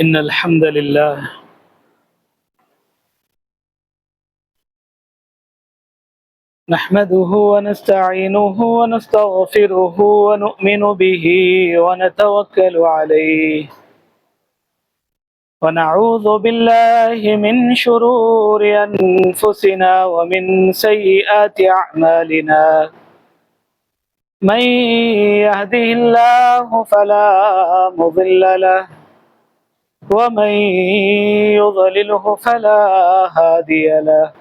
إن الحمد لله نحمده ونستعينه ونستغفره ونؤمن به ونتوكل عليه ونعوذ بالله من شرور أنفسنا ومن سيئات أعمالنا من يهده الله فلا مضل له ومن يضلله فلا هادي له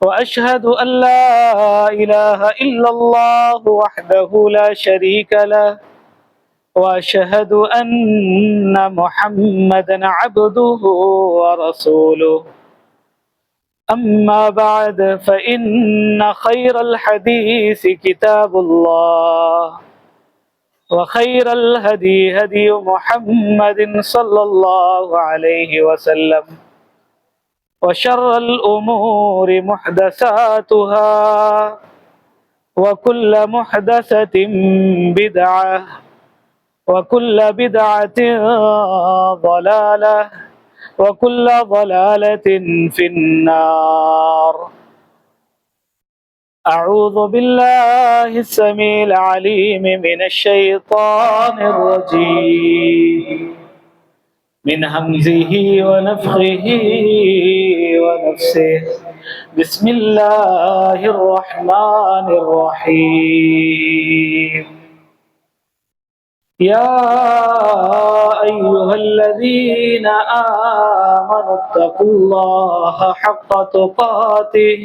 وأشهد أن لا إله إلا الله وحده لا شريك له وأشهد أن محمدا عبده ورسوله أما بعد فإن خير الحديث كتاب الله وخير الهدي هدي محمد صلى الله عليه وسلم وشر الأمور محدثاتها وكل محدثة بدعة وكل بدعة ضلالة وكل ضلالة في النار. أعوذ بالله السميع العليم من الشيطان الرجيم من همزه ونفخه ونفسه. بسم الله الرحمن الرحيم. يا أيها الذين آمنوا اتقوا الله حق تقاته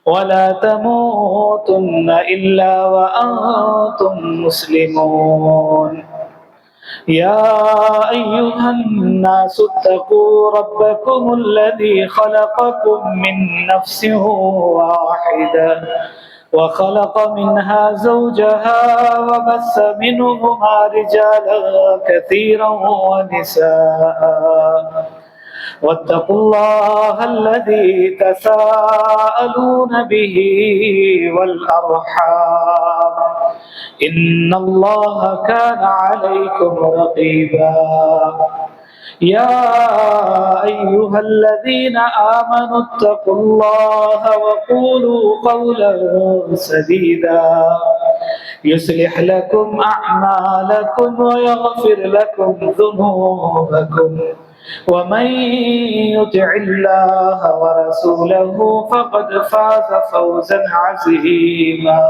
ولا تموتن إلا وأنتم مسلمون. يا أيها الناس اتقوا ربكم الذي خلقكم من نفس واحدة وخلق منها زوجها وبث منهما رجالا كثيرا ونساء واتقوا الله الذي تساءلون به والأرحام إن الله كان عليكم رقيبا. يا أيها الذين آمنوا اتقوا الله وقولوا قولا سديدا يصلح لكم أعمالكم ويغفر لكم ذنوبكم ومن يطع الله ورسوله فقد فاز فوزا عظيما.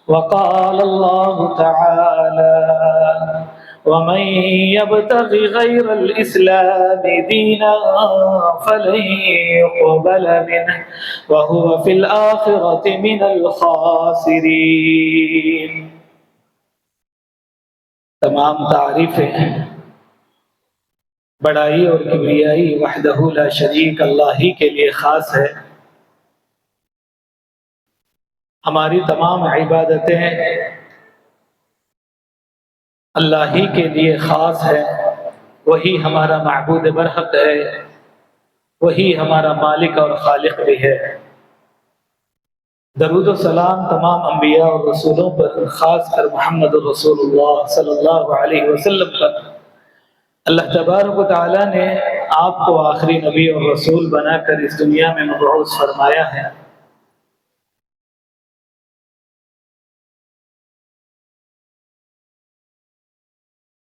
وقال الله تعالى ومن يبتغ غير الإسلام دينا فلن يقبل منه وهو في الآخرة من الخاسرين. تمام تعریفیں بڑائی اور کبریائی وحدہ لا شریک اللہ ہی کے لیے خاص ہے. ہماری تمام عبادتیں اللہ ہی کے لیے خاص ہے. وہی ہمارا معبود برحق ہے, وہی ہمارا مالک اور خالق بھی ہے. درود و سلام تمام انبیاء اور رسولوں پر, خاص کر محمد رسول اللہ صلی اللہ علیہ وسلم پر. اللہ تبارک و تعالیٰ نے آپ کو آخری نبی اور رسول بنا کر اس دنیا میں مبعوث فرمایا ہے.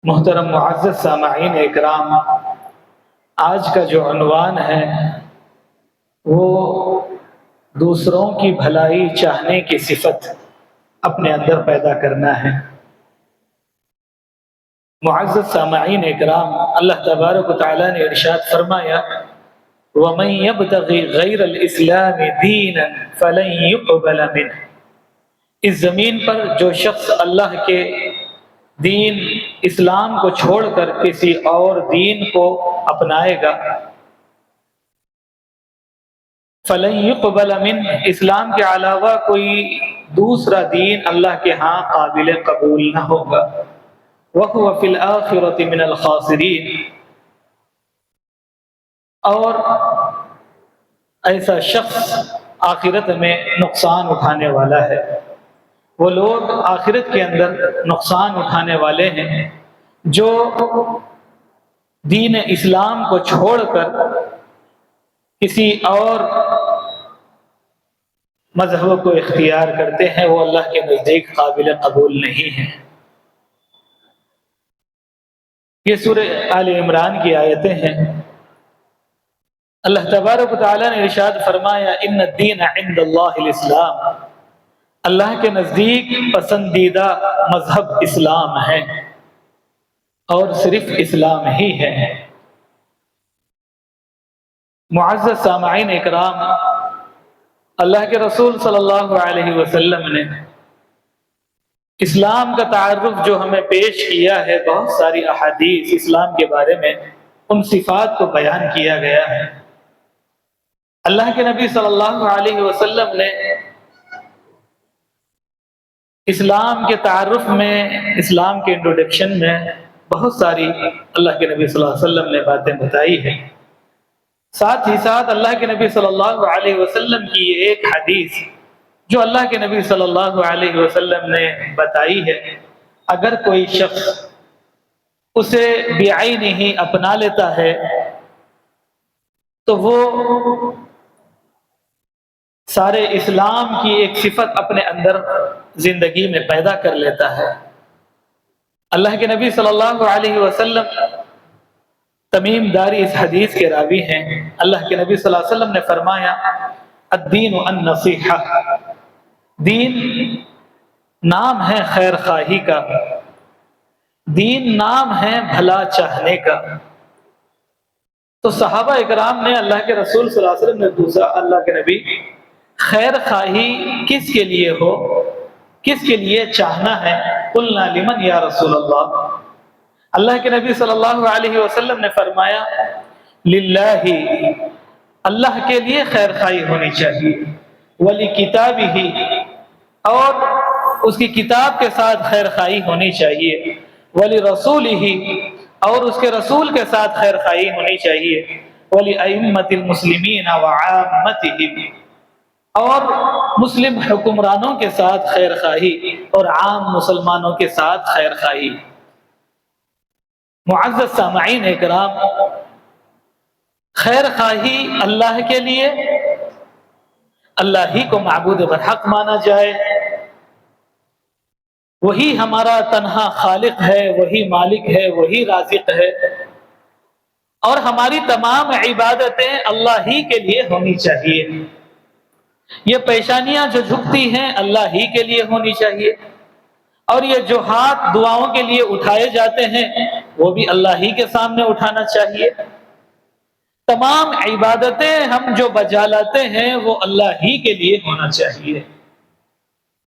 محترم معزز سامعین اکرام, آج کا جو عنوان ہے وہ دوسروں کی بھلائی چاہنے کی صفت اپنے اندر پیدا کرنا ہے. معزز سامعین اکرام, اللہ تبارک و تعالیٰ نے ارشاد فرمایا وَمَن يَبْتَغِ غَيْرَ الْإِسْلَامِ دِينًا فَلَن يُقْبَلَ مِنْهُ. اس زمین پر جو شخص اللہ کے دین اسلام کو چھوڑ کر کسی اور دین کو اپنائے گا, فَلَن يُقْبَلَ مِنْهُ, اسلام کے علاوہ کوئی دوسرا دین اللہ کے ہاں قابل قبول نہ ہوگا. وَهُوَ فِي الْآخِرَةِ مِنَ الْخَاسِرِينَ, اور ایسا شخص آخرت میں نقصان اٹھانے والا ہے. وہ لوگ آخرت کے اندر نقصان اٹھانے والے ہیں جو دین اسلام کو چھوڑ کر کسی اور مذہب کو اختیار کرتے ہیں وہ اللہ کے نزدیک قابل قبول نہیں ہیں۔ یہ سورہ آل عمران کی آیتیں ہیں۔ اللہ تبارک و تعالیٰ نے ارشاد فرمایا ان الدین عند اللہ الاسلام، اللہ کے نزدیک پسندیدہ مذہب اسلام ہے اور صرف اسلام ہی ہے۔ معزز سامعین اکرام، اللہ کے رسول صلی اللہ علیہ وسلم نے اسلام کا تعارف جو ہمیں پیش کیا ہے، بہت ساری احادیث اسلام کے بارے میں ان صفات کو بیان کیا گیا ہے۔ اللہ کے نبی صلی اللہ علیہ وسلم نے اسلام کے تعارف میں، اسلام کے انٹروڈکشن میں بہت ساری اللہ کے نبی صلی اللہ علیہ وسلم نے باتیں بتائی ہیں۔ ساتھ ہی ساتھ اللہ کے نبی صلی اللہ علیہ وسلم کی ایک حدیث جو اللہ کے نبی صلی اللہ علیہ وسلم نے بتائی ہے، اگر کوئی شخص اسے بعینہ ہی اپنا لیتا ہے تو وہ سارے اسلام کی ایک صفت اپنے اندر زندگی میں پیدا کر لیتا ہے۔ اللہ کے نبی صلی اللہ علیہ وسلم تمیم داری اس حدیث کے راوی ہیں۔ اللہ کے نبی صلی اللہ علیہ وسلم نے فرمایا الدین النصیحہ، دین نام ہے خیر خواہی کا، دین نام ہے بھلا چاہنے کا۔ تو صحابہ اکرام نے اللہ کے رسول صلی اللہ علیہ وسلم نے پوچھا اللہ کے نبی خیر خواہی کس کے لیے ہو، کس کے لیے چاہنا ہے؟ قلنا لمن یا رسول اللہ، اللہ کے نبی صلی اللہ علیہ وسلم نے فرمایا للہ، اللہ کے لیے خیر خواہی ہونی چاہیے، ولی کتابہ، اور اس کی کتاب کے ساتھ خیر خواہی ہونی چاہیے، ولی رسولہ، اور اس کے رسول کے ساتھ خیر خواہی ہونی چاہیے، ولی ائمۃ المسلمین وعامتہم، اور مسلم حکمرانوں کے ساتھ خیر خواہی اور عام مسلمانوں کے ساتھ خیر خواہی۔ معزز سامعین اکرام، خیر خواہی اللہ کے لیے، اللہ ہی کو معبود برحق مانا جائے، وہی ہمارا تنہا خالق ہے، وہی مالک ہے، وہی رازق ہے، اور ہماری تمام عبادتیں اللہ ہی کے لیے ہونی چاہیے۔ یہ پیشانیاں جو جھکتی ہیں اللہ ہی کے لیے ہونی چاہیے، اور یہ جو ہاتھ دعاؤں کے لیے اٹھائے جاتے ہیں وہ بھی اللہ ہی کے سامنے اٹھانا چاہیے۔ تمام عبادتیں ہم جو بجا لاتے ہیں وہ اللہ ہی کے لیے ہونا چاہیے۔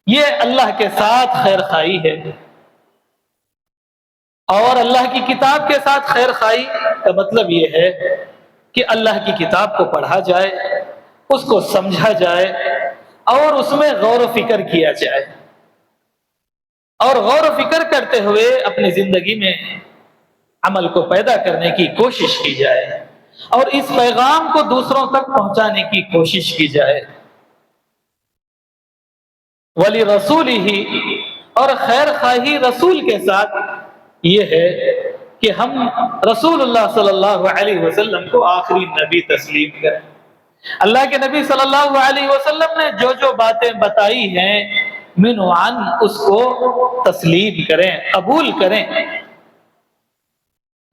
یہ اللہ کے ساتھ خیر خواہی ہے۔ اور اللہ کی کتاب کے ساتھ خیر خواہی کا مطلب یہ ہے کہ اللہ کی کتاب کو پڑھا جائے، اس کو سمجھا جائے اور اس میں غور و فکر کیا جائے، اور غور و فکر کرتے ہوئے اپنی زندگی میں عمل کو پیدا کرنے کی کوشش کی جائے، اور اس پیغام کو دوسروں تک پہنچانے کی کوشش کی جائے۔ ولی رسولہ، اور خیر خواہی رسول کے ساتھ یہ ہے کہ ہم رسول اللہ صلی اللہ علیہ وسلم کو آخری نبی تسلیم کریں۔ اللہ کے نبی صلی اللہ علیہ وسلم نے جو جو باتیں بتائی ہیں من وعن، اس کو تسلیم کریں، قبول کریں،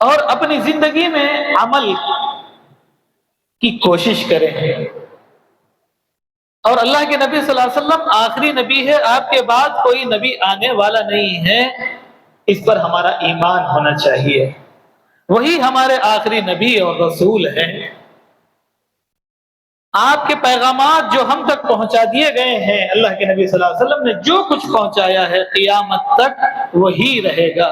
اور اپنی زندگی میں عمل کی کوشش کریں۔ اور اللہ کے نبی صلی اللہ علیہ وسلم آخری نبی ہے، آپ کے بعد کوئی نبی آنے والا نہیں ہے، اس پر ہمارا ایمان ہونا چاہیے۔ وہی ہمارے آخری نبی اور رسول ہیں۔ آپ کے پیغامات جو ہم تک پہنچا دیے گئے ہیں، اللہ کے نبی صلی اللہ علیہ وسلم نے جو کچھ پہنچایا ہے قیامت تک وہی رہے گا۔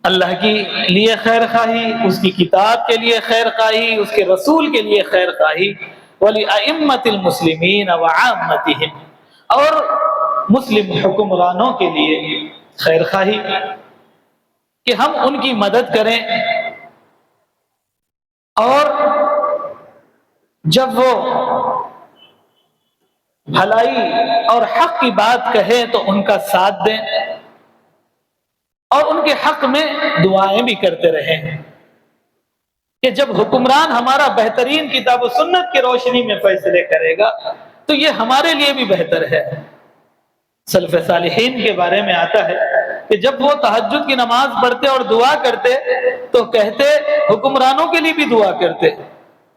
اللہ کے لیے خیر خواہی، اس کی کتاب کے لیے خیر خواہی، اس کے رسول کے لیے خیر خواہی، ولی ائمۃ المسلمین وعامتہم، اور مسلم حکمرانوں کے لیے خیر خواہی کہ ہم ان کی مدد کریں، اور جب وہ بھلائی اور حق کی بات کہیں تو ان کا ساتھ دیں، اور ان کے حق میں دعائیں بھی کرتے رہے ہیں کہ جب حکمران ہمارا بہترین کتاب و سنت کی روشنی میں فیصلے کرے گا تو یہ ہمارے لیے بھی بہتر ہے۔ سلف صالحین کے بارے میں آتا ہے کہ جب وہ تہجد کی نماز پڑھتے اور دعا کرتے تو کہتے حکمرانوں کے لیے بھی دعا کرتے،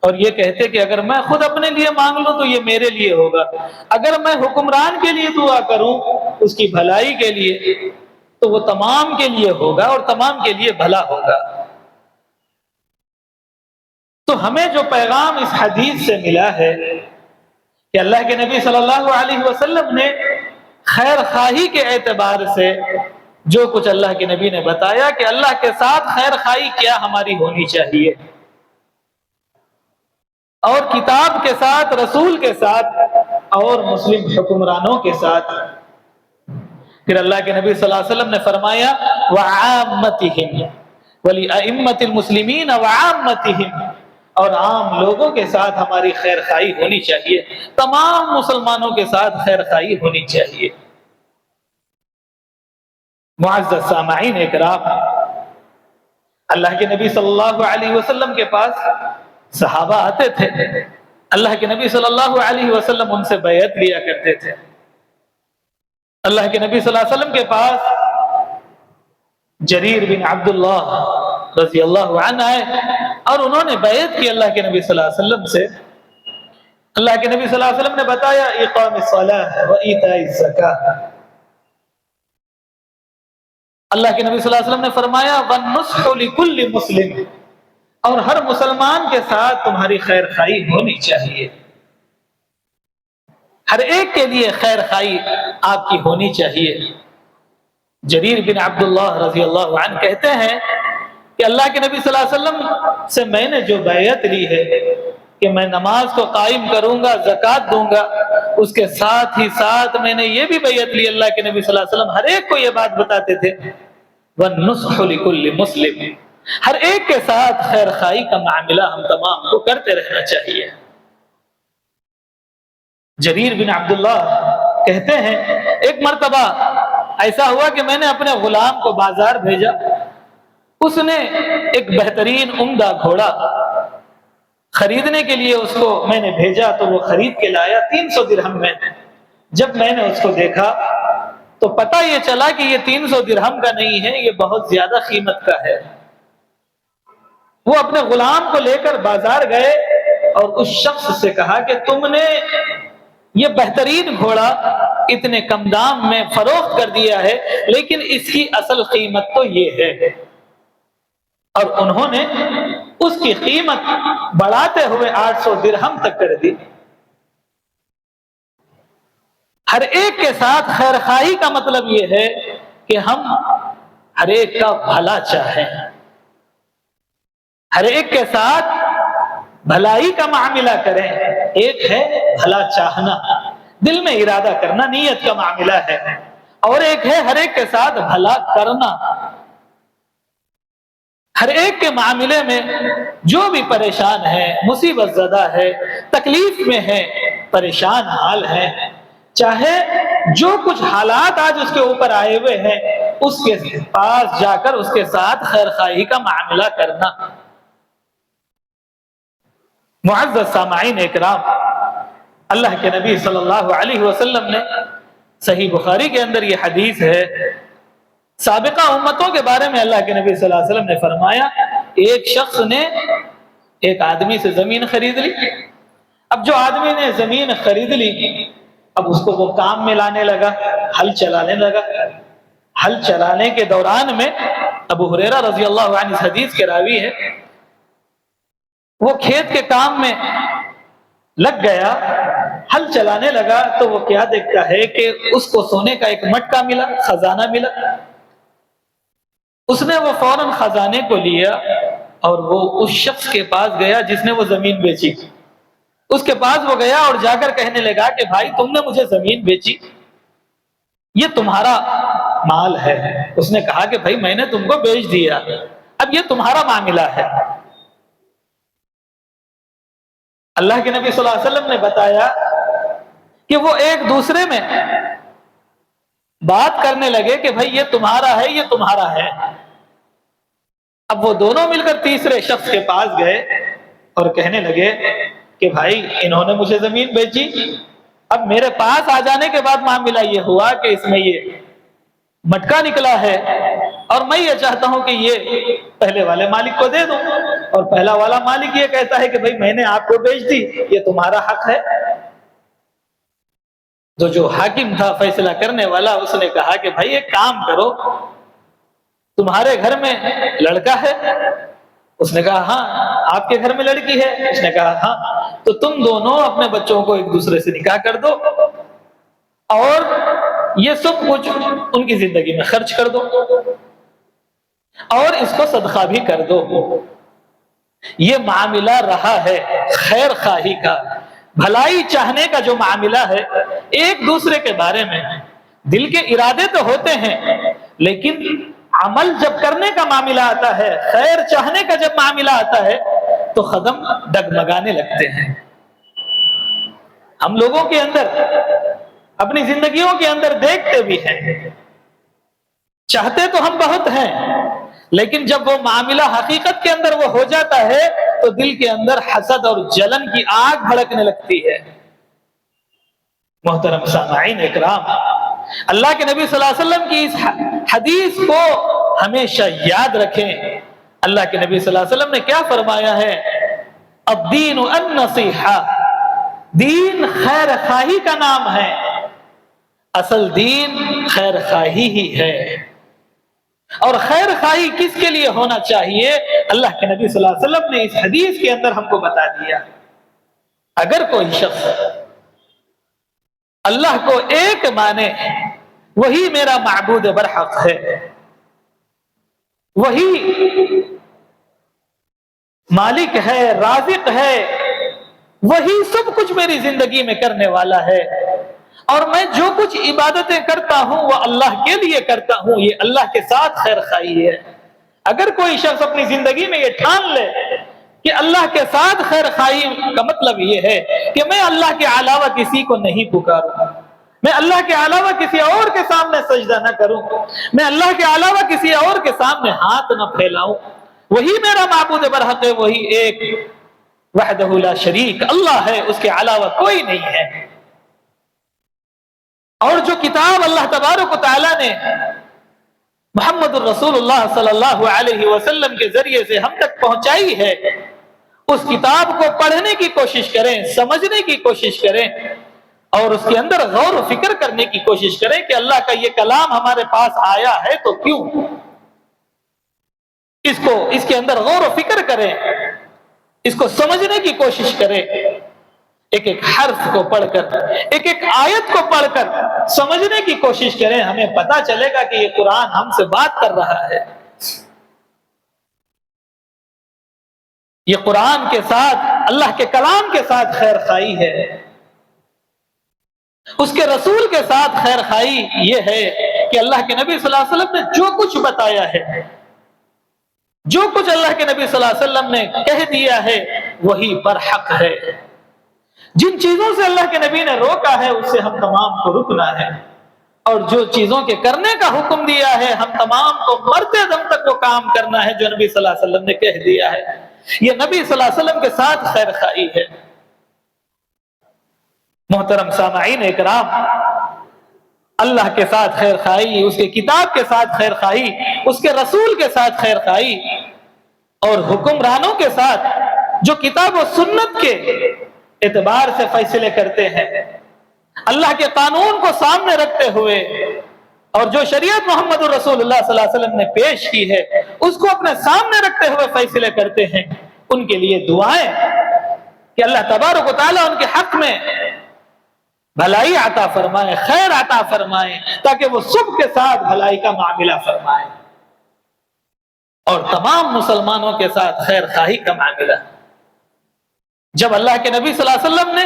اور یہ کہتے کہ اگر میں خود اپنے لیے مانگ لوں تو یہ میرے لیے ہوگا، اگر میں حکمران کے لیے دعا کروں اس کی بھلائی کے لیے تو وہ تمام کے لیے ہوگا اور تمام کے لیے بھلا ہوگا۔ تو ہمیں جو پیغام اس حدیث سے ملا ہے کہ اللہ کے نبی صلی اللہ علیہ وسلم نے خیر خواہی کے اعتبار سے جو کچھ اللہ کے نبی نے بتایا کہ اللہ کے ساتھ خیر خواہی کیا ہماری ہونی چاہیے، اور کتاب کے ساتھ، رسول کے ساتھ، اور مسلم حکمرانوں کے ساتھ۔ پھر اللہ کے نبی صلی اللہ علیہ وسلم نے فرمایا وَعَامَّتِهِمْ وَلِأَئِمَّةِ الْمُسْلِمِينَ وَعَامَّتِهِمْ، اور عام لوگوں کے ساتھ ہماری خیر خواہی ہونی چاہیے، تمام مسلمانوں کے ساتھ خیر خواہی ہونی چاہیے۔ معزز سامعین اکرام، اللہ کے نبی صلی اللہ علیہ وسلم کے پاس صحابہ آتے تھے، اللہ کے نبی صلی اللہ علیہ وسلم ان سے بیعت لیا کرتے تھے۔ اللہ کے نبی صلی اللہ علیہ وسلم کے پاس جریر بن عبداللہ رضی اللہ عنہ آئے اور انہوں نے بیعت کی اللہ کے نبی صلی اللہ علیہ وسلم سے۔ اللہ کے نبی صلی اللہ علیہ وسلم نے بتایا اقام الصلاۃ و ایتاء الزکاۃ۔ اللہ کے نبی صلی اللہ علیہ وسلم نے فرمایا والنصح لكل مسلم، اور ہر مسلمان کے ساتھ تمہاری خیر خواہی ہونی چاہیے، ہر ایک کے لیے خیر خواہی آپ کی ہونی چاہیے۔ جریر بن عبداللہ رضی اللہ عنہ کہتے ہیں کہ اللہ کے نبی صلی اللہ علیہ وسلم سے میں نے جو بیعت لی ہے کہ میں نماز کو قائم کروں گا، زکوٰۃ دوں گا، اس کے ساتھ ہی ساتھ میں نے یہ بھی بیعت لی، اللہ کے نبی صلی اللہ علیہ وسلم ہر ایک کو یہ بات بتاتے تھے وَالنُّصْحُ لِكُلِّ مُسْلِمٍ، ہر ایک کے ساتھ خیر خواہی کا معاملہ ہم تمام کو کرتے رہنا چاہیے۔ جریر بن عبداللہ کہتے ہیں ایک مرتبہ ایسا ہوا کہ میں نے اپنے غلام کو بازار بھیجا، اس نے ایک بہترین عمدہ گھوڑا خریدنے کے لیے اس کو میں نے بھیجا تو وہ خرید کے لایا 300 درہم میں۔ جب میں نے اس کو دیکھا تو پتہ یہ چلا کہ یہ 300 درہم کا نہیں ہے، یہ بہت زیادہ قیمت کا ہے۔ وہ اپنے غلام کو لے کر بازار گئے اور اس شخص سے کہا کہ تم نے یہ بہترین گھوڑا اتنے کم دام میں فروخت کر دیا ہے، لیکن اس کی اصل قیمت تو یہ ہے، اور انہوں نے اس کی قیمت بڑھاتے ہوئے 800 درہم تک کر دی۔ ہر ایک کے ساتھ خیر خواہی کا مطلب یہ ہے کہ ہم ہر ایک کا بھلا چاہیں، ہر ایک کے ساتھ بھلائی کا معاملہ کریں۔ ایک ہے بھلا چاہنا، دل میں ارادہ کرنا، نیت کا معاملہ ہے، اور ایک ہے ہر ایک کے ساتھ بھلا کرنا۔ ہر ایک کے معاملے میں جو بھی پریشان ہے، مصیبت زدہ ہے، تکلیف میں ہے، پریشان حال ہے، چاہے جو کچھ حالات آج اس کے اوپر آئے ہوئے ہیں، اس کے پاس جا کر اس کے ساتھ خیر خواہی کا معاملہ کرنا۔ معزز سامعین اکرام، اللہ کے نبی صلی اللہ علیہ وسلم نے صحیح بخاری کے اندر یہ حدیث ہے، سابقہ امتوں کے بارے میں اللہ کے نبی صلی اللہ علیہ وسلم نے فرمایا ایک شخص نے ایک آدمی سے زمین خرید لی۔ اب جو آدمی نے زمین خرید لی، اب اس کو وہ کام میں لانے لگا، ہل چلانے لگا۔ ہل چلانے کے دوران میں ابو ہریرہ رضی اللہ عنہ اس حدیث کے راوی ہے، وہ کھیت کے کام میں لگ گیا، ہل چلانے لگا تو وہ کیا دیکھتا ہے کہ اس کو سونے کا ایک مٹکا ملا، خزانہ ملا۔ اس نے وہ فوراً خزانے کو لیا اور وہ اس شخص کے پاس گیا جس نے وہ زمین بیچی، اس کے پاس وہ گیا اور جا کر کہنے لگا کہ بھائی تم نے مجھے زمین بیچی، یہ تمہارا مال ہے۔ اس نے کہا کہ بھائی میں نے تم کو بیچ دیا، اب یہ تمہارا معاملہ ہے۔ اللہ کے نبی صلی اللہ علیہ وسلم نے بتایا کہ وہ ایک دوسرے میں بات کرنے لگے کہ بھائی یہ تمہارا ہے، یہ تمہارا ہے۔ اب وہ دونوں مل کر تیسرے شخص کے پاس گئے اور کہنے لگے کہ بھائی انہوں نے مجھے زمین بیچی، اب میرے پاس آ جانے کے بعد معاملہ یہ ہوا کہ اس میں یہ مٹکا نکلا ہے اور میں یہ چاہتا ہوں کہ یہ پہلے والے مالک کو دے دوں، اور پہلا والا مالک یہ کہتا ہے کہ بھائی میں نے آپ کو بیچ دی، یہ تمہارا حق ہے۔ تو جو حاکم تھا، فیصلہ کرنے والا، اس نے کہا کہ بھائی ایک کام کرو، تمہارے گھر میں لڑکا ہے؟ اس نے کہا ہاں۔ آپ کے گھر میں لڑکی ہے؟ اس نے کہا ہاں۔ تو تم دونوں اپنے بچوں کو ایک دوسرے سے نکاح کر دو اور یہ سب کچھ ان کی زندگی میں خرچ کر دو اور اس کو صدقہ بھی کر دو۔ یہ معاملہ رہا ہے خیر خواہی کا، بھلائی چاہنے کا جو معاملہ ہے، ایک دوسرے کے بارے میں دل کے ارادے تو ہوتے ہیں، لیکن عمل جب کرنے کا معاملہ آتا ہے، خیر چاہنے کا جب معاملہ آتا ہے تو قدم ڈگمگانے لگتے ہیں۔ ہم لوگوں کے اندر، اپنی زندگیوں کے اندر دیکھتے بھی ہیں، چاہتے تو ہم بہت ہیں، لیکن جب وہ معاملہ حقیقت کے اندر وہ ہو جاتا ہے تو دل کے اندر حسد اور جلن کی آگ بھڑکنے لگتی ہے۔ محترم سامعین اکرام، اللہ کے نبی صلی اللہ علیہ وسلم کی اس حدیث کو ہمیشہ یاد رکھیں۔ اللہ کے نبی صلی اللہ علیہ وسلم نے کیا فرمایا ہے؟ الدین النصیحہ، دین خیر خواہی کا نام ہے، اصل دین خیر خواہی ہی ہے۔ اور خیر خواہی کس کے لیے ہونا چاہیے؟ اللہ کے نبی صلی اللہ علیہ وسلم نے اس حدیث کے اندر ہم کو بتا دیا۔ اگر کوئی شخص اللہ کو ایک مانے، وہی میرا معبود برحق ہے، وہی مالک ہے، رازق ہے، وہی سب کچھ میری زندگی میں کرنے والا ہے، اور میں جو کچھ عبادتیں کرتا ہوں وہ اللہ کے لیے کرتا ہوں، یہ اللہ کے ساتھ خیر خواہی ہے۔ اگر کوئی شخص اپنی زندگی میں یہ ٹھان لے کہ اللہ کے ساتھ خیر خواہی کا مطلب یہ ہے کہ میں اللہ کے علاوہ کسی کو نہیں پکاروں، میں اللہ کے علاوہ کسی اور کے سامنے سجدہ نہ کروں، میں اللہ کے علاوہ کسی اور کے سامنے ہاتھ نہ پھیلاؤں، وہی میرا معبود برحق ہے، وہی ایک وحدہ لا شریک اللہ ہے، اس کے علاوہ کوئی نہیں ہے۔ اور جو کتاب اللہ تبارک و تعالیٰ نے محمد الرسول اللہ صلی اللہ علیہ وسلم کے ذریعے سے ہم تک پہنچائی ہے، اس کتاب کو پڑھنے کی کوشش کریں، سمجھنے کی کوشش کریں، اور اس کے اندر غور و فکر کرنے کی کوشش کریں کہ اللہ کا یہ کلام ہمارے پاس آیا ہے تو کیوں؟ اس کے اندر غور و فکر کریں، اس کو سمجھنے کی کوشش کریں، ایک ایک حرف کو پڑھ کر، ایک ایک آیت کو پڑھ کر سمجھنے کی کوشش کریں، ہمیں پتہ چلے گا کہ یہ قرآن ہم سے بات کر رہا ہے۔ یہ قرآن کے ساتھ، اللہ کے کلام کے ساتھ خیر خواہی ہے، اس کے رسول کے ساتھ خیر خواہی یہ ہے کہ اللہ کے نبی صلی اللہ علیہ وسلم نے جو کچھ بتایا ہے، جو کچھ اللہ کے نبی صلی اللہ علیہ وسلم نے کہہ دیا ہے وہی برحق ہے۔ جن چیزوں سے اللہ کے نبی نے روکا ہے اس سے ہم تمام کو رکنا ہے، اور جو چیزوں کے کرنے کا حکم دیا ہے ہم تمام کو مرتے دم تک وہ کام کرنا ہے جو نبی صلی اللہ علیہ وسلم نے کہہ دیا ہے۔ یہ نبی صلی اللہ علیہ وسلم کے ساتھ خیر خواہی ہے۔ محترم سامعین اکرام، اللہ کے ساتھ خیر خواہی، اس کے کتاب کے ساتھ خیر خواہی، اس کے رسول کے ساتھ خیر خواہی، اور حکمرانوں کے ساتھ جو کتاب و سنت کے اعتبار سے فیصلے کرتے ہیں، اللہ کے قانون کو سامنے رکھتے ہوئے، اور جو شریعت محمد الرسول اللہ صلی اللہ علیہ وسلم نے پیش کی ہے اس کو اپنے سامنے رکھتے ہوئے فیصلے کرتے ہیں، ان کے لیے دعائیں کہ اللہ تبارک و تعالیٰ ان کے حق میں بھلائی عطا فرمائے، خیر عطا فرمائے، تاکہ وہ سب کے ساتھ بھلائی کا معاملہ فرمائے اور تمام مسلمانوں کے ساتھ خیر خواہی کا معاملہ۔ جب اللہ کے نبی صلی اللہ علیہ وسلم نے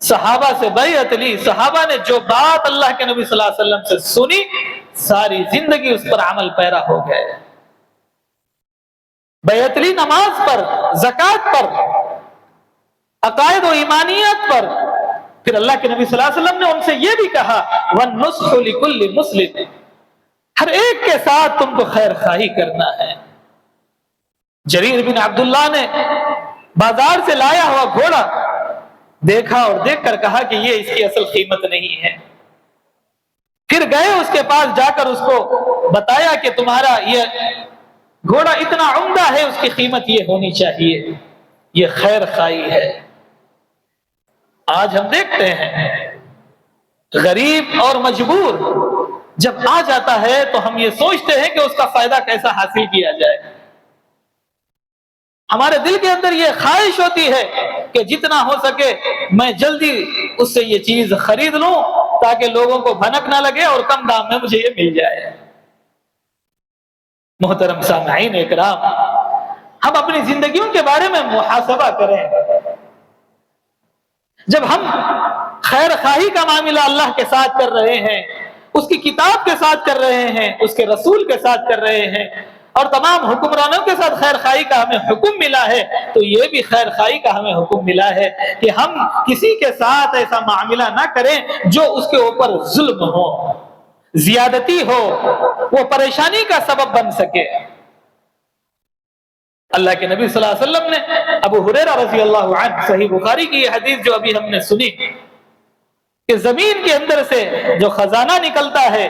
صحابہ سے بیعت لی، صحابہ نے جو بات اللہ کے نبی صلی اللہ علیہ وسلم سے سنی، ساری زندگی اس پر عمل پیرا ہو گئے۔ بیعت لی نماز پر، زکوٰۃ پر، عقائد و ایمانیات پر، پھر اللہ کے نبی صلی اللہ علیہ وسلم نے ان سے یہ بھی کہا وَالنُّصْحُ لِكُلِّ مُسْلِمٍ، ہر ایک کے ساتھ تم کو خیر خواہی کرنا ہے۔ جریر بن عبداللہ نے بازار سے لایا ہوا گھوڑا دیکھا اور دیکھ کر کہا کہ یہ اس کی اصل قیمت نہیں ہے۔ پھر گئے اس کے پاس، جا کر اس کو بتایا کہ تمہارا یہ گھوڑا اتنا عمدہ ہے، اس کی قیمت یہ ہونی چاہیے، یہ خیر خواہی ہے۔ آج ہم دیکھتے ہیں غریب اور مجبور جب آ جاتا ہے تو ہم یہ سوچتے ہیں کہ اس کا فائدہ کیسا حاصل کیا جائے۔ ہمارے دل کے اندر یہ خواہش ہوتی ہے کہ جتنا ہو سکے میں جلدی اس سے یہ چیز خرید لوں تاکہ لوگوں کو بھنک نہ لگے اور کم دام میں مجھے یہ مل جائے۔ محترم سامعین اکرام، ہم اپنی زندگیوں کے بارے میں محاسبہ کریں۔ جب ہم خیر خواہی کا معاملہ اللہ کے ساتھ کر رہے ہیں، اس کی کتاب کے ساتھ کر رہے ہیں، اس کے رسول کے ساتھ کر رہے ہیں، اور تمام حکمرانوں کے ساتھ خیر خواہی کا ہمیں حکم ملا ہے، تو یہ بھی خیر خواہی کا ہمیں حکم ملا ہے کہ ہم کسی کے ساتھ ایسا معاملہ نہ کریں جو اس کے اوپر ظلم ہو، زیادتی ہو، وہ پریشانی کا سبب بن سکے۔ اللہ کے نبی صلی اللہ علیہ وسلم نے ابو ہریرہ رضی اللہ عنہ، صحیح بخاری کی یہ حدیث جو ابھی ہم نے سنی، کہ زمین کے اندر سے جو خزانہ نکلتا ہے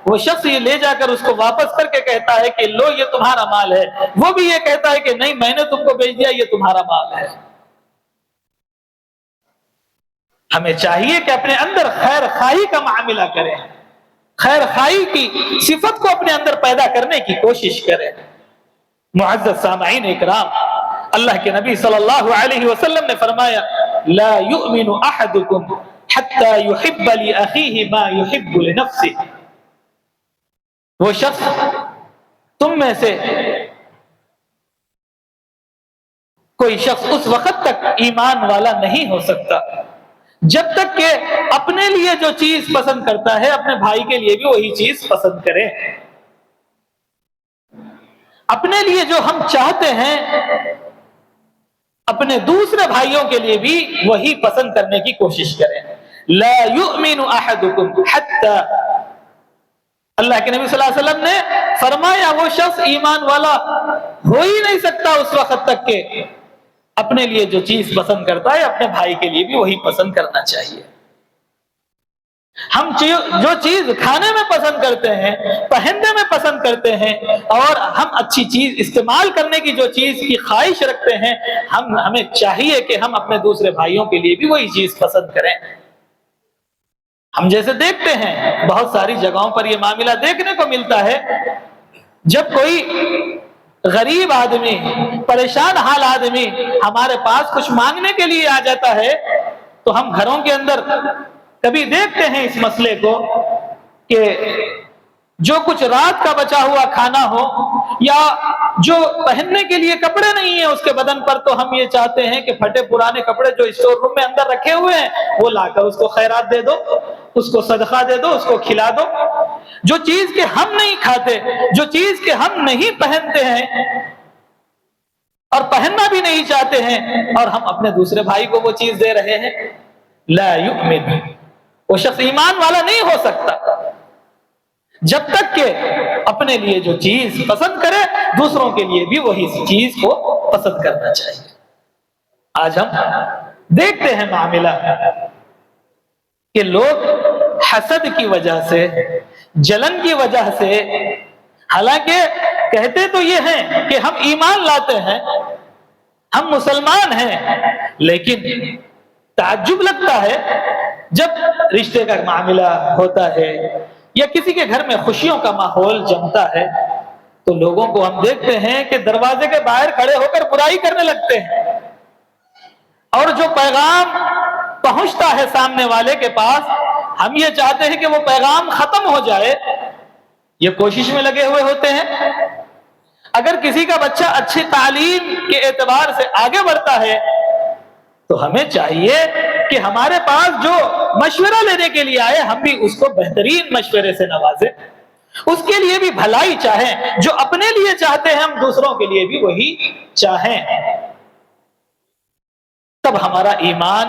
وہ شخص یہ لے جا کر اس کو واپس کر کے کہتا ہے کہ لو یہ تمہارا مال ہے، وہ بھی یہ کہتا ہے کہ نہیں میں نے تم کو بیچ دیا، یہ تمہارا مال ہے۔ ہمیں چاہیے کہ اپنے اندر خیر خواہی کا معاملہ کریں، خیر خواہی کی صفت کو اپنے اندر پیدا کرنے کی کوشش کریں۔ معزز سامعین اکرام، اللہ کے نبی صلی اللہ علیہ وسلم نے فرمایا لا یؤمن احدکم حتی یحب لأخیہ ما یحب لنفسہ، وہ شخص تم میں سے کوئی شخص اس وقت تک ایمان والا نہیں ہو سکتا جب تک کہ اپنے لیے جو چیز پسند کرتا ہے اپنے بھائی کے لیے بھی وہی چیز پسند کرے۔ اپنے لیے جو ہم چاہتے ہیں اپنے دوسرے بھائیوں کے لیے بھی وہی پسند کرنے کی کوشش کریں۔ لا یؤمن احدکم حتی، اللہ کے نبی صلی اللہ علیہ وسلم نے فرمایا وہ شخص ایمان والا ہو ہی نہیں سکتا اس وقت تک کہ اپنے لیے جو چیز پسند کرتا ہے اپنے بھائی کے لیے بھی وہی پسند کرنا چاہیے۔ ہم جو چیز کھانے میں پسند کرتے ہیں، پہننے میں پسند کرتے ہیں، اور ہم اچھی چیز استعمال کرنے کی جو چیز کی خواہش رکھتے ہیں، ہمیں چاہیے کہ ہم اپنے دوسرے بھائیوں کے لیے بھی وہی چیز پسند کریں۔ ہم جیسے دیکھتے ہیں بہت ساری جگہوں پر یہ معاملہ دیکھنے کو ملتا ہے، جب کوئی غریب آدمی، پریشان حال آدمی ہمارے پاس کچھ مانگنے کے لیے آ جاتا ہے تو ہم گھروں کے اندر کبھی دیکھتے ہیں اس مسئلے کو کہ جو کچھ رات کا بچا ہوا کھانا ہو یا جو پہننے کے لیے کپڑے نہیں ہیں اس کے بدن پر، تو ہم یہ چاہتے ہیں کہ پھٹے پرانے کپڑے جو اسٹور روم میں اندر رکھے ہوئے ہیں وہ لا کر اس کو خیرات دے دو، اس کو صدقہ دے دو، اس کو کھلا دو۔ جو چیز کے ہم نہیں کھاتے، جو چیز کے ہم نہیں پہنتے ہیں اور پہننا بھی نہیں چاہتے ہیں، اور ہم اپنے دوسرے بھائی کو وہ چیز دے رہے ہیں، لا یؤمن، وہ شخص ایمان والا نہیں ہو سکتا جب تک کہ اپنے لیے جو چیز پسند کرے دوسروں کے لیے بھی وہی چیز کو پسند کرنا چاہیے۔ آج ہم دیکھتے ہیں معاملہ کہ لوگ حسد کی وجہ سے، جلن کی وجہ سے، حالانکہ کہتے تو یہ ہیں کہ ہم ایمان لاتے ہیں، ہم مسلمان ہیں، لیکن تعجب لگتا ہے جب رشتے کا معاملہ ہوتا ہے یا کسی کے گھر میں خوشیوں کا ماحول جمتا ہے تو لوگوں کو ہم دیکھتے ہیں کہ دروازے کے باہر کھڑے ہو کر برائی کرنے لگتے ہیں، اور جو پیغام پہنچتا ہے سامنے والے کے پاس ہم یہ چاہتے ہیں کہ وہ پیغام ختم ہو جائے، یہ کوشش میں لگے ہوئے ہوتے ہیں۔ اگر کسی کا بچہ اچھی تعلیم کے اعتبار سے آگے بڑھتا ہے تو ہمیں چاہیے کہ ہمارے پاس جو مشورہ لینے کے لیے آئے ہم بھی اس کو بہترین مشورے سے نوازیں، اس کے لیے بھی بھلائی چاہیں، جو اپنے لیے چاہتے ہیں ہم دوسروں کے لیے بھی وہی چاہیں، تب ہمارا ایمان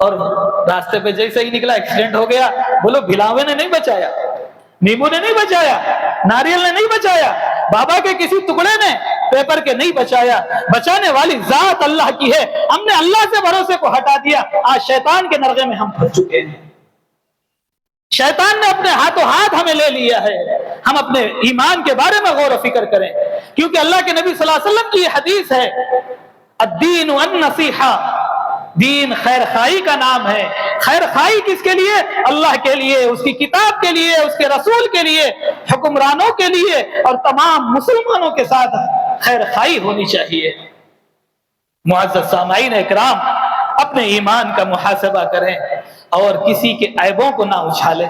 اور راستے پہ جیسے ہی نکلا ایکسیڈنٹ ہو گیا. بولو بھلاوے نے نہیں بچایا, نیمبو نے نہیں بچایا, ناریل نے نہیں بچایا, بابا کے کسی ٹکڑے نے پیپر کے نہیں بچایا. بچانے والی ذات اللہ کی ہے. ہم نے اللہ سے بھروسے کو ہٹا دیا, آج شیطان کے نرغے میں ہم پھنس چکے ہیں. شیطان نے اپنے ہاتھوں ہاتھ ہمیں لے لیا ہے. ہم اپنے ایمان کے بارے میں غور و فکر کریں, کیونکہ اللہ کے نبی صلی اللہ علیہ وسلم کی یہ حدیث ہے, الدین النصیحہ, دین خیر خائی کا نام ہے. خیر خائی کس کے لیے؟ اللہ کے لیے, اس کی کتاب کے لیے, اس کے رسول کے لیے, حکمرانوں کے لیے, اور تمام مسلمانوں کے ساتھ خیر خائی ہونی چاہیے. معزز سامعین اکرام, اپنے ایمان کا محاسبہ کریں اور کسی کے عیبوں کو نہ اچھالیں.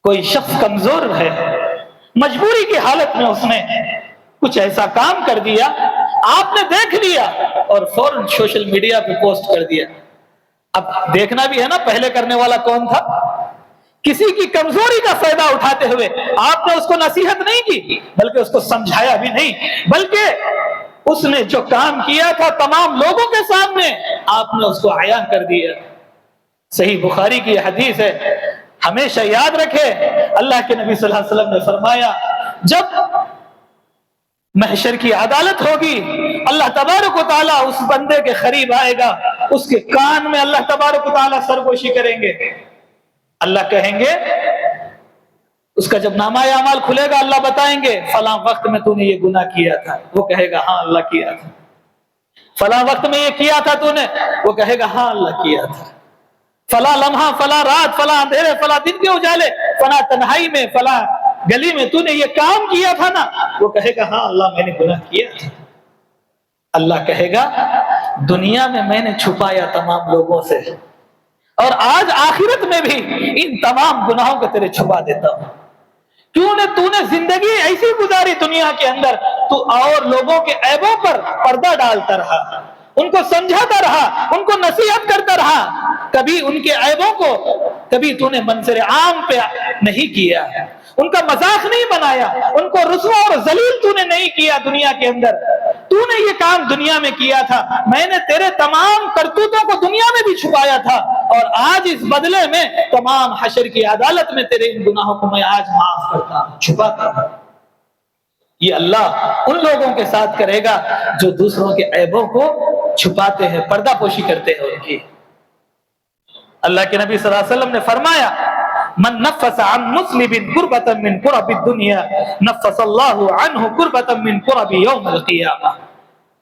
کوئی شخص کمزور ہے, مجبوری کی حالت میں اس نے کچھ ایسا کام کر دیا, آپ نے دیکھ لیا اور فوراً سوشل میڈیا پہ پوسٹ کر دیا. اب دیکھنا بھی ہے نا پہلے کرنے والا کون تھا. کسی کی کمزوری کا فائدہ اٹھاتے ہوئے آپ نے اس کو نصیحت نہیں کی, بلکہ اس کو سمجھایا بھی نہیں, بلکہ اس نے جو کام کیا تھا تمام لوگوں کے سامنے آپ نے اس کو عیاں کر دیا. صحیح بخاری کی حدیث ہے, ہمیشہ یاد رکھے, اللہ کے نبی صلی اللہ علیہ وسلم نے فرمایا, جب محشر کی عدالت ہوگی, اللہ تبارک و تعالیٰ اس بندے کے قریب آئے گا, اس کے کان میں اللہ تبارک و تعالیٰ سرگوشی کریں گے. اللہ کہیں گے, اس کا جب نامہ اعمال کھلے گا اللہ بتائیں گے, فلاں وقت میں تو نے یہ گناہ کیا تھا. وہ کہے گا ہاں اللہ کیا تھا. فلاں وقت میں یہ کیا تھا تو نے, وہ کہے گا ہاں اللہ کیا تھا. فلاں لمحہ, فلاں رات, فلاں اندھیرے, فلاں دن کے اجالے, فلاں تنہائی میں, فلاں گلی میں تو نے یہ کام کیا تھا نا. وہ کہے گا ہاں اللہ میں نے گناہ کیا تھا. اللہ کہے گا دنیا میں میں نے چھپایا تمام لوگوں سے, اور آج آخرت میں بھی ان تمام گناہوں کو تیرے چھپا دیتا ہوں. کیوں نے تو نے زندگی ایسی گزاری دنیا کے اندر, تو اور لوگوں کے عیبوں پر پردہ ڈالتا رہا, ان کو سمجھاتا رہا, ان کو نصیحت کرتا رہا, کبھی ان کے عیبوں کو کبھی تو نے منظر عام پہ نہیں کیا, ان کا مذاق نہیں بنایا, ان کو رسوا اور ذلیل تو نے نہیں کیا. دنیا کے اندر تو نے یہ کام دنیا میں کیا تھا, میں نے تیرے تمام کرتوتوں کو دنیا میں بھی چھپایا تھا, اور آج اس بدلے میں تمام حشر کی عدالت میں تیرے ان گناہوں کو میں آج معاف کرتا ہوں, چھپاتا ہوں. یہ اللہ ان لوگوں کے ساتھ کرے گا جو دوسروں کے عیبوں کو چھپاتے ہیں, پردہ پوشی کرتے ہیں ان کی. اللہ کے نبی صلی اللہ علیہ وسلم نے فرمایا, من نفس عن مسلم کربة من کرب الدنیا نفس اللہ عنہ کربة من کرب یوم القیامہ.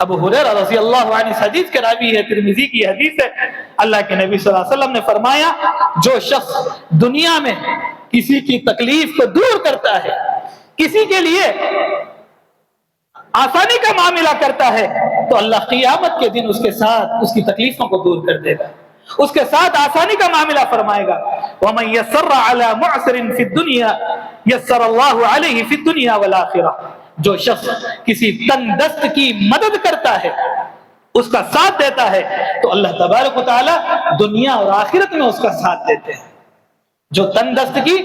ابو ہریرہ رضی اللہ عنہ اس حدیث کے راوی ہے, ترمذی کی حدیث ہے. اللہ کے نبی صلی اللہ علیہ وسلم نے فرمایا, جو شخص دنیا میں کسی کی تکلیف کو دور کرتا ہے, کسی کے لیے آسانی کا معاملہ کرتا ہے, تو اللہ قیامت کے دن اس کے ساتھ اس کی تکلیفوں کو دور کر دے گا, اس کے ساتھ آسانی کا معاملہ فرمائے گا. وَمَن يَسَّرَّ عَلَى مُعْسِرٍ فِي الدُّنْيَا يَسَّرَ اللَّهُ عَلَيْهِ فِي الدُّنْيَا وَالْآخِرَةِ. جو شخص کسی تنگ دست کی مدد کرتا ہے, اس کا ساتھ دیتا ہے, تو اللہ تبارک و تعالی دنیا اور آخرت میں اس کا ساتھ دیتے ہیں. جو تنگ دست کی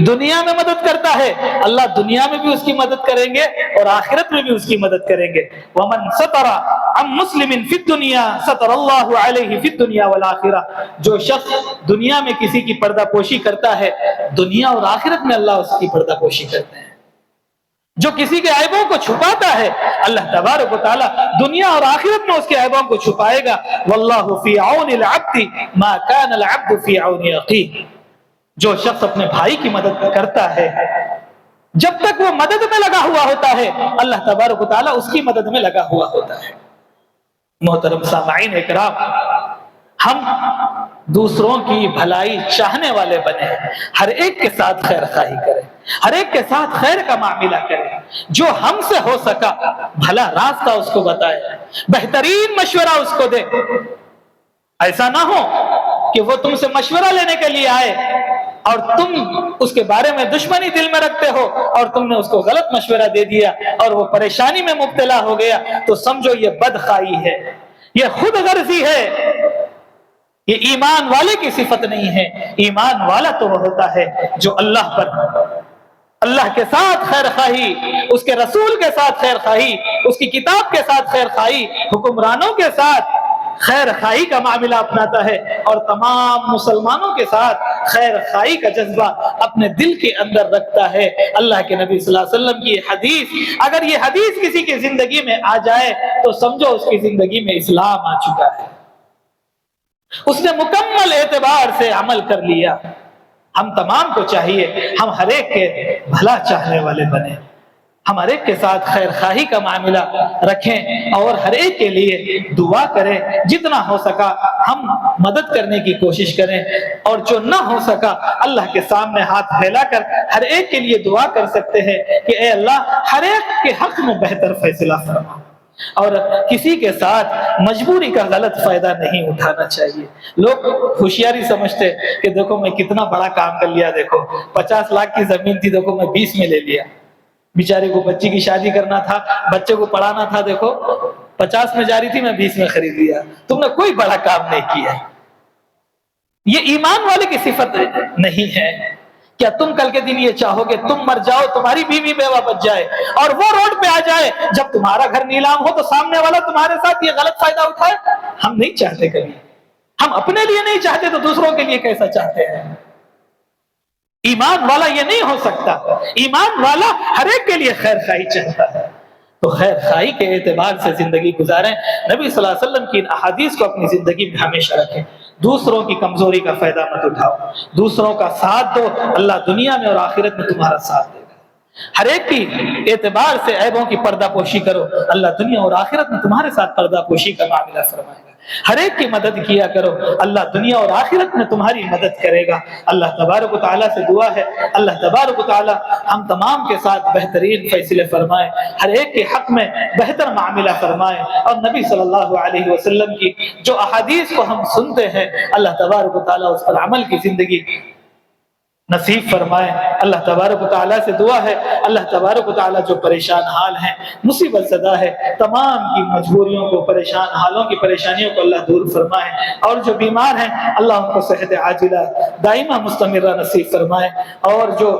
دنیا میں مدد کرتا ہے, اللہ دنیا میں بھی اس کی مدد کریں گے اور آخرت میں بھی اس کی مدد کریں گے. وَمَن سَتَرَ عَن مُسْلِمٍ فِي الدُّنْيَا سَتَرَ اللَّهُ عَلَيْهِ فِي الدُّنْيَا وَالْآخِرَةِ. جو شخص دنیا میں کسی کی پردہ پوشی کرتا ہے, دنیا اور آخرت میں اللہ اس کی پردہ پوشی کرتے ہیں. جو کسی کے عیبوں کو چھپاتا ہے, اللہ تبارک و تعالی دنیا اور آخرت میں اس کے عیبوں کو چھپائے گا. وَاللَّهُ فِي عَوْنِ الْعَبْدِ مَا كَانَ الْعَبْدُ فِي عَوْنِ أَخِيهِ. جو شخص اپنے بھائی کی مدد کرتا ہے, جب تک وہ مدد میں لگا ہوا ہوتا ہے, اللہ تبارک و تعالی اس کی مدد میں لگا ہوا ہوتا ہے. محترم سامعین اکرام, ہم دوسروں کی بھلائی چاہنے والے بنے, ہر ایک کے ساتھ خیر خواہی کریں, ہر ایک کے ساتھ خیر کا معاملہ کریں. جو ہم سے ہو سکا بھلا راستہ اس کو بتائے, بہترین مشورہ اس کو دے. ایسا نہ ہو کہ وہ تم سے مشورہ لینے کے لیے آئے اور تم اس کے بارے میں دشمنی دل میں رکھتے ہو اور تم نے اس کو غلط مشورہ دے دیا اور وہ پریشانی میں مبتلا ہو گیا, تو سمجھو یہ بدخواہی ہے, یہ خود غرضی ہے, یہ ایمان والے کی صفت نہیں ہے. ایمان والا تو وہ ہوتا ہے جو اللہ پر, اللہ کے ساتھ خیر خواہی, اس کے رسول کے ساتھ خیر خواہی, اس کی کتاب کے ساتھ خیر خواہی, حکمرانوں کے ساتھ خیر خواہی کا معاملہ اپناتا ہے اور تمام مسلمانوں کے ساتھ خیر خواہی کا جذبہ اپنے دل کے اندر رکھتا ہے۔ اللہ کے نبی صلی اللہ علیہ وسلم کی یہ حدیث، اگر یہ حدیث کسی کی زندگی میں آ جائے تو سمجھو اس کی زندگی میں اسلام آ چکا ہے، اس نے مکمل اعتبار سے عمل کر لیا۔ ہم تمام کو چاہیے ہم ہر ایک کے بھلا چاہنے والے بنیں، ہم ہر ایک کے ساتھ خیر خواہی کا معاملہ رکھیں اور ہر ایک کے لیے دعا کریں، جتنا ہو سکا ہم مدد کرنے کی کوشش کریں، اور جو نہ ہو سکا اللہ کے سامنے ہاتھ پھیلا کر ہر ایک کے لیے دعا کر سکتے ہیں کہ اے اللہ ہر ایک کے حق میں بہتر فیصلہ فرما، اور کسی کے ساتھ مجبوری کا غلط فائدہ نہیں اٹھانا چاہیے۔ لوگ ہوشیاری سمجھتے کہ دیکھو میں کتنا بڑا کام کر لیا، دیکھو 50 لاکھ کی زمین تھی، دیکھو میں 20 میں لے لیا، بیچارے کو بچی کی شادی کرنا تھا، بچے کو پڑھانا تھا، دیکھو 50 میں جاری تھی میں 20 میں خرید لیا، تم نے کوئی بڑا کام نہیں کیا۔ یہ ایمان والے کی صفت نہیں ہے۔ کیا تم کل کے دن یہ چاہو کہ تم مر جاؤ، تمہاری بیوی بیوہ بچ جائے اور وہ روڈ پہ آ جائے جب تمہارا گھر نیلام ہو تو سامنے والا تمہارے ساتھ یہ غلط فائدہ اٹھائے؟ ہم نہیں چاہتے کبھی، ہم اپنے لیے نہیں چاہتے تو دوسروں کے لیے کیسا چاہتے ہیں؟ ایمان والا یہ نہیں ہو سکتا، ایمان والا ہر ایک کے لیے خیر خواہی چاہتا ہے۔ تو خیر خواہی کے اعتبار سے زندگی گزاریں، نبی صلی اللہ علیہ وسلم کی ان احادیث کو اپنی زندگی میں ہمیشہ رکھیں۔ دوسروں کی کمزوری کا فائدہ مت اٹھاؤ، دوسروں کا ساتھ دو، اللہ دنیا میں اور آخرت میں تمہارا ساتھ دے گا۔ ہر ایک کی اعتبار سے عیبوں کی پردہ پوشی کرو، اللہ دنیا اور آخرت میں تمہارے ساتھ پردہ پوشی کا معاملہ فرمائے گا۔ ہر ایک کی مدد کیا کرو، اللہ دنیا اور آخرت میں تمہاری مدد کرے گا۔ اللہ تبارک و تعالیٰ سے دعا ہے اللہ تبارک و تعالیٰ ہم تمام کے ساتھ بہترین فیصلے فرمائے، ہر ایک کے حق میں بہتر معاملہ فرمائے، اور نبی صلی اللہ علیہ وسلم کی جو احادیث کو ہم سنتے ہیں اللہ تبارک و تعالیٰ اس پر عمل کی زندگی نصیب فرمائے۔ اللہ تبارک و تعالیٰ سے دعا ہے اللہ تبارک و تعالیٰ جو پریشان حال ہیں، مصیبت زدہ ہے، تمام کی مجبوریوں کو، پریشان حالوں کی پریشانیوں کو اللہ دور فرمائے، اور جو بیمار ہیں اللہ ان کو صحت عاجلہ دائمہ مستمرہ نصیب فرمائے، اور جو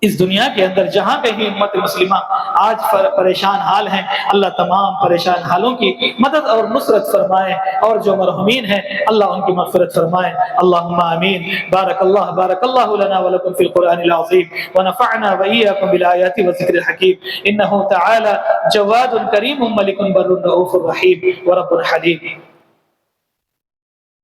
اس دنیا کے اندر جہاں کہیں امت مسلمہ آج پریشان حال ہیں اللہ تمام پریشان حالوں کی مدد اور نصرت فرمائے، اور جو مرحومین ہیں اللہ ان کی مغفرت فرمائے۔ اللہم آمین۔ بارک اللہ لنا ولکم فی القرآن العظیم ونفعنا وإیاکم بالآیات والذکر الحکیم، انہ تعالی جواد کریم ملک بر رؤوف رحیم ورب حلیم۔